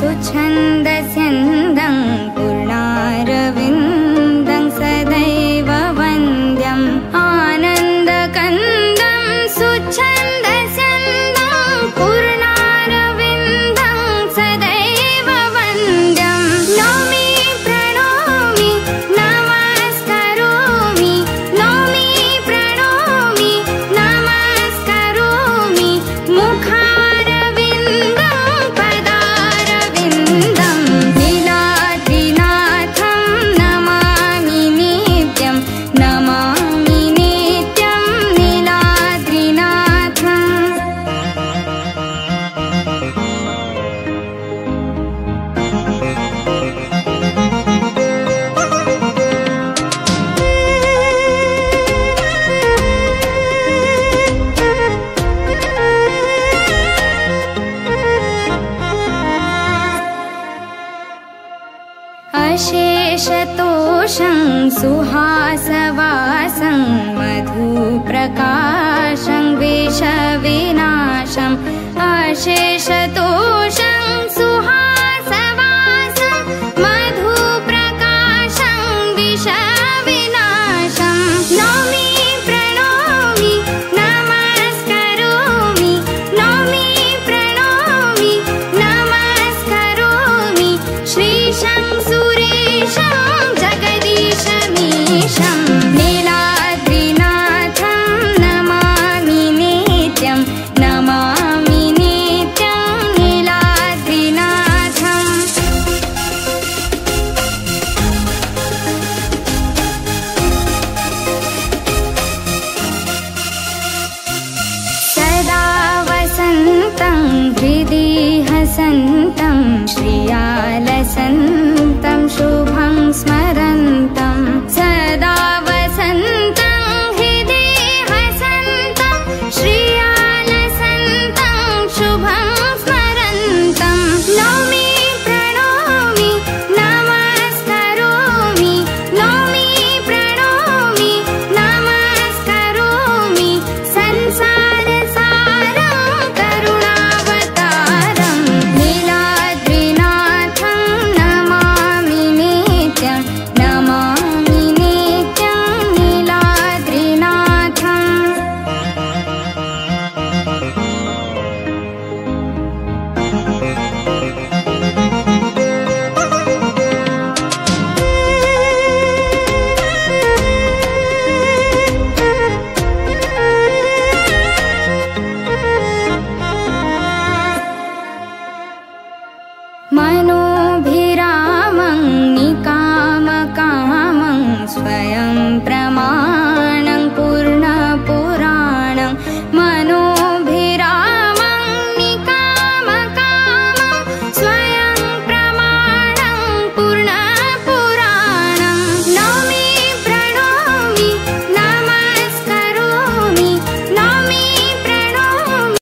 सुछन्दस्यन्दं पूर्णारविन्दं सदैव वन्द्यम् आनन्दकन्दं सुछन्दस्यन्दं पूर्णारविन्दं सदैव वन्द्यम् नौमि प्रणोमि नमस्करोमि नौमि प्रणोमि नमस्करोमि मुखारविन्दं पदारविन्दं नीलाद्रिनाथं नमामि नित्यं नीलाद्रिनाथम्। अशेषतोषं सुहासवासं मधुप्रकाशं विषविनाशम् अशेषतोषं सुहासवासं मधुप्रकाशं विषविनाशम् नौमि प्रणोमि नमस्करोमि नौमि प्रणोमि नमस्करोमि श्रीशं सुरेशं जगदीशमीशं नीलाद्रिनाथं नमामि नित्यं नीलाद्रिनाथम्। सदा वसन्तं हृदि हसन्तं श्रियालसन्तं शुभं स्मरन्तम्